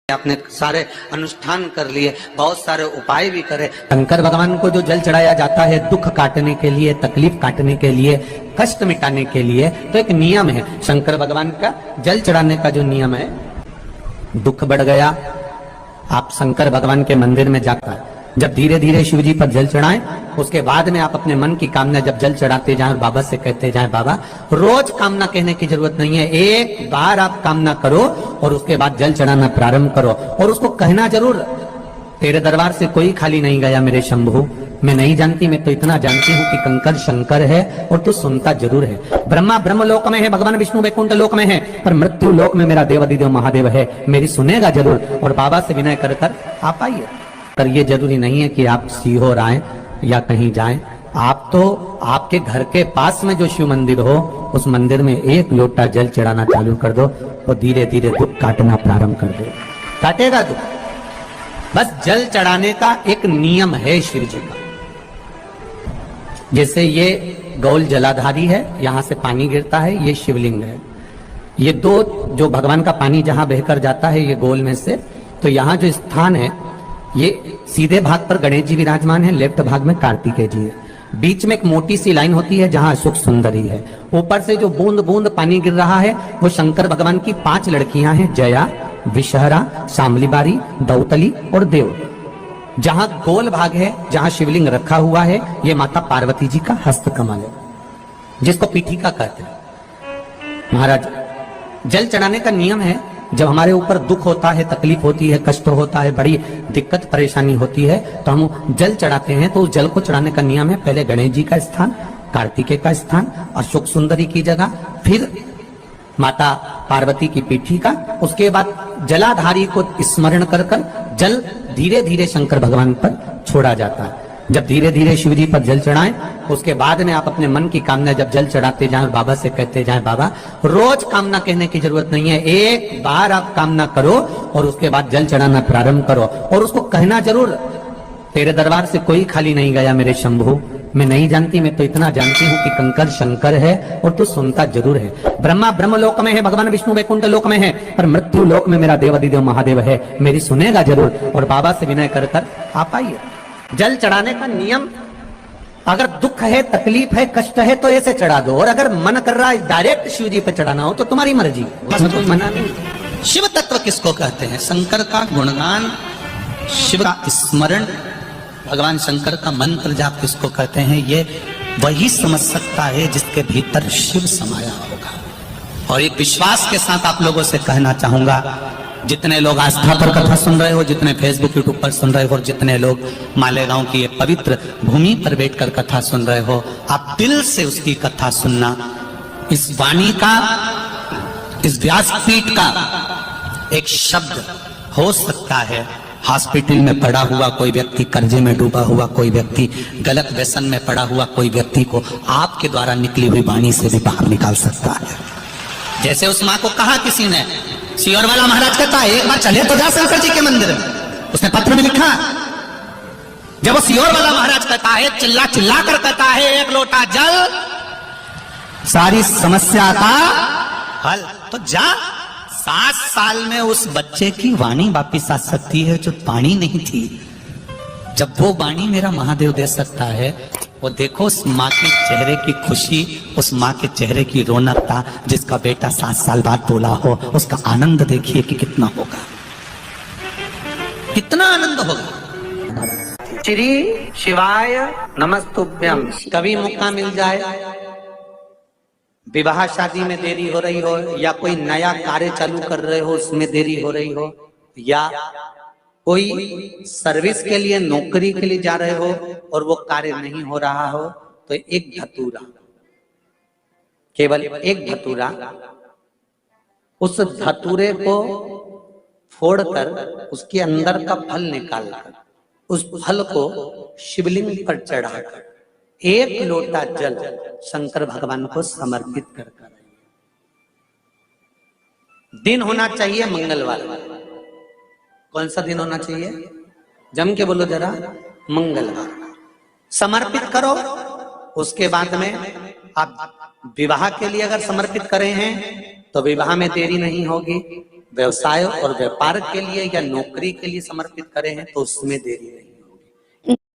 आपने सारे अनुष्ठान कर लिए, बहुत सारे उपाय भी करे। शंकर भगवान को जो जल चढ़ाया जाता है दुख काटने के लिए, तकलीफ काटने के लिए, कष्ट मिटाने के लिए, तो एक नियम है शंकर भगवान का जल चढ़ाने का जो नियम है। दुख बढ़ गया, आप शंकर भगवान के मंदिर में जाकर जब धीरे धीरे शिव जी पर जल चढ़ाएं, उसके बाद में आप अपने मन की कामना जब जल चढ़ाते जाएं, बाबा से कहते जाएं, बाबा रोज कामना कहने की जरूरत नहीं है, एक बार आप कामना करो और उसके बाद जल चढ़ाना प्रारंभ करो और उसको कहना जरूर, तेरे दरबार से कोई खाली नहीं गया मेरे शंभू, मैं नहीं जानती, मैं तो इतना जानती हूँ कि कंकर शंकर है और तू सुनता जरूर है। ब्रह्मा ब्रह्म लोक में है, भगवान विष्णु वैकुंठ लोक में है, पर मृत्यु लोक में मेरा देवाधिदेव महादेव है, मेरी सुनेगा जरूर। और बाबा से विनय कर कर आप आइए। पर ये जरूरी नहीं है कि आप सीहोर आए या कहीं जाएं, आप तो आपके घर के पास में जो शिव मंदिर हो उस मंदिर में एक लोटा जल चढ़ाना चालू कर दो और धीरे धीरे दुख काटना प्रारंभ कर दो, काटेगा दुख। बस जल चढ़ाने का एक नियम है शिव जी का। जैसे ये गौल जलाधारी है, यहां से पानी गिरता है, ये शिवलिंग है, ये दो जो भगवान का पानी जहां बहकर जाता है ये गोल में से, तो यहाँ जो स्थान है ये सीधे भाग पर गणेश जी विराजमान है, लेफ्ट भाग में कार्तिकेय जी है, बीच में एक मोटी सी लाइन होती है जहां अशोक सुंदरी है, ऊपर से जो बूंद बूंद पानी गिर रहा है वो शंकर भगवान की 5 लड़कियां हैं, जया, विषहरा, शामलीबारी, दौतली और देव। जहां गोल भाग है, जहां शिवलिंग रखा हुआ है, ये माता पार्वती जी का हस्त कमल है जिसको पीठिका कहते हैं। महाराज जल चढ़ाने का नियम है, जब हमारे ऊपर दुख होता है, तकलीफ होती है, कष्ट होता है, बड़ी दिक्कत परेशानी होती है, तो हम जल चढ़ाते हैं। तो उस जल को चढ़ाने का नियम है, पहले गणेश जी का स्थान, कार्तिकेय का स्थान, अशोक सुंदरी की जगह, फिर माता पार्वती की पीठी का, उसके बाद जलाधारी को स्मरण कर कर जल धीरे धीरे शंकर भगवान पर छोड़ा जाता है। जब धीरे धीरे शिव जी पर जल चढ़ाएं, उसके बाद में आप अपने मन की कामना जब जल चढ़ाते जाएं, बाबा से कहते जाएं, बाबा रोज कामना कहने की जरूरत नहीं है, एक बार आप कामना करो और उसके बाद जल चढ़ाना प्रारंभ करो और उसको कहना जरूर, तेरे दरबार से कोई खाली नहीं गया मेरे शंभू, मैं नहीं जानती, मैं तो इतना जानती हूँ कि कंकर शंकर है और तू सुनता जरूर है। ब्रह्मा ब्रह्म लोक में है, भगवान विष्णु वैकुंठ लोक में है, पर मृत्यु लोक में मेरा देवाधिदेव महादेव है, मेरी सुनेगा जरूर। और बाबा से विनय कर कर आप आइए। जल चढ़ाने का नियम, अगर दुख है, तकलीफ है, कष्ट है तो ऐसे चढ़ा दो, और अगर मन कर रहा है डायरेक्ट शिव जी पे चढ़ाना हो तो तुम्हारी मर्जी, उसमें कोई मना नहीं। शिव तत्व किसको कहते हैं? शंकर का गुणगान, शिव का स्मरण, भगवान शंकर का मंत्र जाप किसको कहते हैं? ये वही समझ सकता है जिसके भीतर शिव समाया होगा। और एक विश्वास के साथ आप लोगों से कहना चाहूंगा, जितने लोग आस्था पर कथा सुन रहे हो, जितने फेसबुक यूट्यूब पर सुन रहे हो, जितने लोग मालेगांव की ये पवित्र भूमि पर बैठकर कथा सुन रहे हो, आप दिल से उसकी कथा सुनना। इस वाणी का, इस व्यासपीठ का एक शब्द हो सकता है हॉस्पिटल में पड़ा हुआ कोई व्यक्ति, कर्जे में डूबा हुआ कोई व्यक्ति, गलत व्यसन में पड़ा हुआ कोई व्यक्ति को आपके द्वारा निकली हुई वाणी से भी बाहर निकाल सकता है। जैसे उस माँ को कहा किसी ने, सीहोर वाला महाराज कहता है एक बार चले तो जा शंकर जी के मंदिर में, उसने पत्र में लिखा। जब वो सीहोर वाला महाराज कहता है, चिल्ला चिल्ला कर कहता है, एक लोटा जल सारी समस्या का हल, तो जा। 7 साल में उस बच्चे की वाणी वापिस आ सकती है जो वाणी नहीं थी। जब वो वाणी मेरा महादेव दे सकता है, वो देखो उस माँ के चेहरे की खुशी, उस माँ के चेहरे की रौनकता, जिसका बेटा 7 साल बाद बोला हो, उसका आनंद देखिए कि कितना होगा, कितना आनंद होगा। श्री शिवाय नमस्तुभ्यम। कभी मौका मिल जाए, विवाह शादी में देरी हो रही हो, या कोई नया कार्य चालू कर रहे हो उसमें देरी हो रही हो, या कोई सर्विस के लिए, नौकरी के लिए जा रहे हो और वो कार्य नहीं हो रहा हो, तो एक धतूरा, केवल एक धतूरा, उस धतूरे को फोड़कर उसके अंदर का फल निकालकर उस फल को शिवलिंग पर चढ़ाकर एक लोटा जल शंकर भगवान को समर्पित कर कर। दिन होना चाहिए मंगलवार। कौन सा दिन होना चाहिए? जम के बोलो जरा, मंगलवार। समर्पित करो। उसके बाद में आप विवाह के लिए अगर समर्पित करे हैं तो विवाह में देरी नहीं होगी। व्यवसाय और व्यापार के लिए या नौकरी के लिए समर्पित करे हैं तो उसमें देरी नहीं।